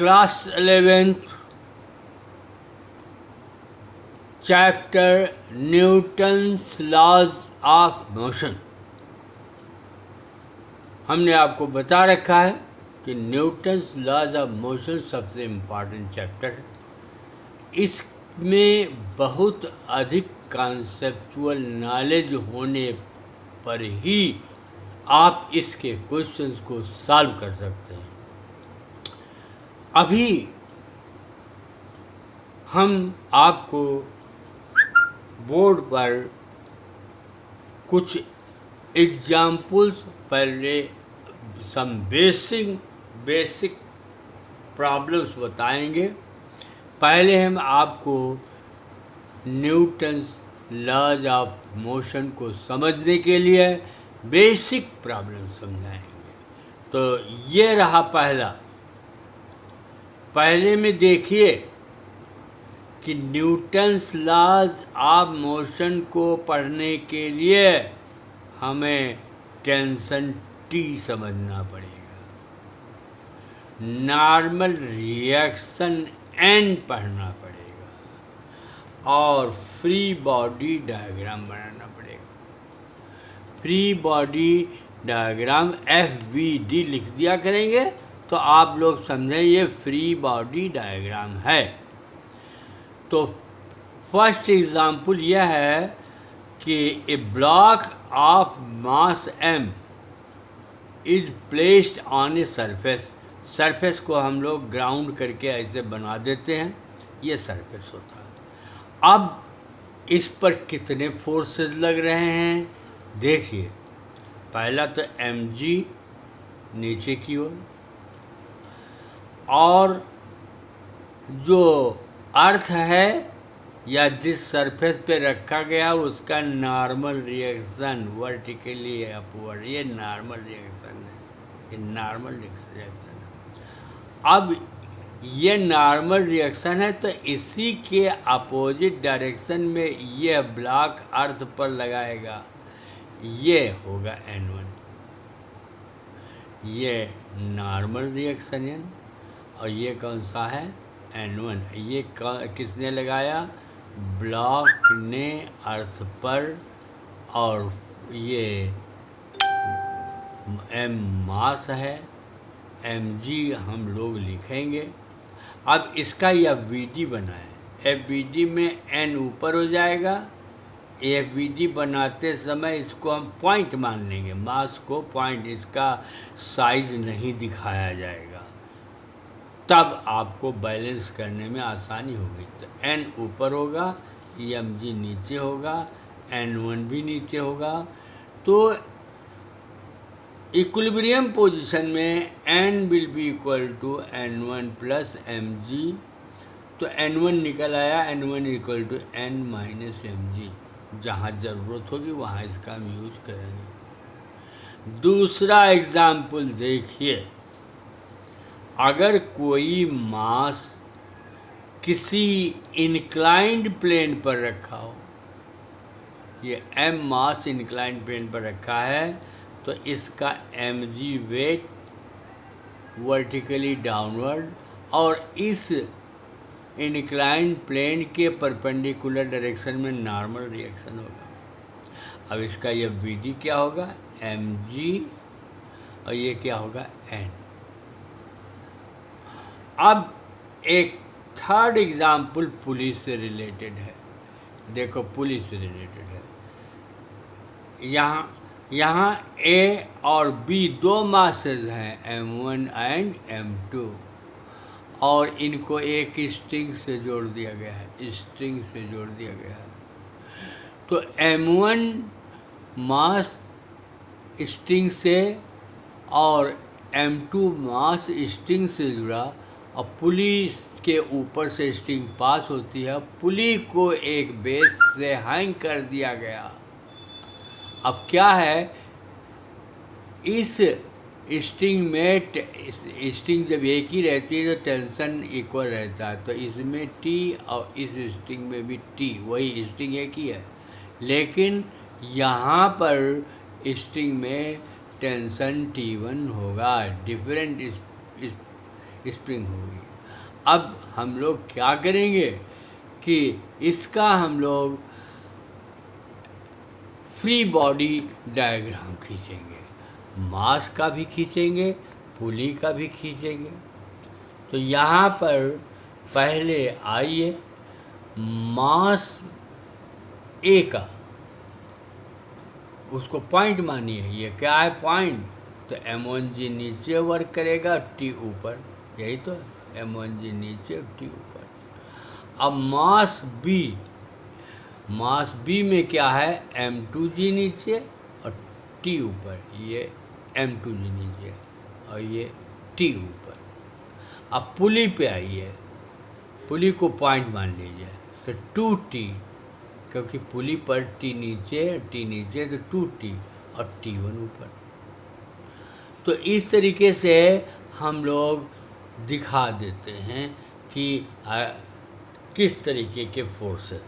Class 11th chapter Newton's laws of motion. हमने आपको बता रखा है कि न्यूटन्स लॉज ऑफ मोशन सबसे इम्पॉर्टेंट चैप्टर है। इसमें बहुत अधिक कॉन्सेप्चुअल नॉलेज होने पर ही आप इसके क्वेश्चंस को सॉल्व कर सकते हैं। अभी हम आपको बोर्ड पर कुछ एग्जाम्पल्स, पहले सम बेसिक प्रॉब्लम्स बताएंगे। पहले हम आपको न्यूटन्स लॉज ऑफ मोशन को समझने के लिए बेसिक प्रॉब्लम समझाएंगे। तो ये रहा पहले में देखिए कि न्यूटन्स लॉज ऑफ मोशन को पढ़ने के लिए हमें टेंशन T समझना पड़ेगा, नॉर्मल रिएक्शन N पढ़ना पड़ेगा और फ्री बॉडी डायग्राम बनाना पड़ेगा। फ्री बॉडी डायग्राम FBD लिख दिया करेंगे तो आप लोग समझें ये फ्री बॉडी डायग्राम है। तो फर्स्ट एग्जाम्पल यह है कि a block of mass m is placed on a surface को हम लोग ग्राउंड करके ऐसे बना देते हैं, ये सरफेस होता है। अब इस पर कितने फोर्सेस लग रहे हैं देखिए। पहला तो mg नीचे की ओर, और जो अर्थ है या जिस सरफेस पे रखा गया उसका नॉर्मल रिएक्शन वर्टिकली अपवर्ड, ये नॉर्मल रिएक्शन है, ये नॉर्मल रिएक्शन है। अब ये नॉर्मल रिएक्शन है तो इसी के अपोजिट डायरेक्शन में ये ब्लॉक अर्थ पर लगाएगा, ये होगा N1, ये नॉर्मल रिएक्शन है। और ये कौन सा है N1, ये किसने लगाया, ब्लॉक ने अर्थ पर, और ये m मास है, mg हम लोग लिखेंगे। अब इसका FBD बना है, FBD में n ऊपर हो जाएगा। FBD बनाते समय इसको हम पॉइंट मान लेंगे, मास को पॉइंट, इसका साइज नहीं दिखाया जाएगा, तब आपको बैलेंस करने में आसानी होगी। तो n ऊपर होगा, mg नीचे होगा, N1 भी नीचे होगा। तो इक्विलिब्रियम पोजीशन में n will be equal to N1 plus mg। तो N1 निकल आया, N1 equal to n minus mg। जहाँ ज़रूरत होगी वहाँ इसका हम यूज करेंगे। दूसरा एग्जाम्पल देखिए, अगर कोई मास किसी इंक्लाइंड प्लेन पर रखा हो, ये m मास इंक्लाइंड प्लेन पर रखा है, तो इसका mg वेट वर्टिकली डाउनवर्ड और इस इंक्लाइंड प्लेन के परपेंडिकुलर डायरेक्शन में नॉर्मल रिएक्शन होगा। अब इसका ये FBD क्या होगा, mg, और ये क्या होगा, n। अब एक थर्ड एग्जाम्पल पुलिस से रिलेटेड है। देखो पुलिस से रिलेटेड है, यहाँ A और B दो मासेस हैं, M1 एंड M2, और इनको एक स्ट्रिंग से जोड़ दिया गया है, स्ट्रिंग से जोड़ दिया गया है। तो M1 मास स्ट्रिंग से और M2 मास स्ट्रिंग से जुड़ा, और पुली के ऊपर से स्ट्रिंग पास होती है, पुली को एक बेस से हैंग कर दिया गया। अब क्या है, इस स्ट्रिंग में स्ट्रिंग जब एक ही रहती है तो टेंशन इक्वल रहता है, तो इसमें T और इस स्ट्रिंग में भी T, वही स्ट्रिंग एक ही है, लेकिन यहाँ पर स्ट्रिंग में टेंशन T1 होगा, डिफरेंट स्प्रिंग होगी। अब हम लोग क्या करेंगे कि इसका हम लोग फ्री बॉडी डायग्राम खींचेंगे, मास का भी खींचेंगे, पुली का भी खींचेंगे। तो यहाँ पर पहले आइए मास ए का, उसको पॉइंट मानिए, ये क्या है पॉइंट, तो m1g नीचे वर्क करेगा, t ऊपर, यही तो है, m1g नीचे t ऊपर। अब मास बी में क्या है, m2g नीचे और t ऊपर, ये m2g नीचे और ये t ऊपर। अब पुली पे आइए, पुली को पॉइंट मान लीजिए, तो 2t, क्योंकि पुली पर t नीचे तो 2t और t1 ऊपर। तो इस तरीके से हम लोग दिखा देते हैं कि किस तरीके के फोर्सेस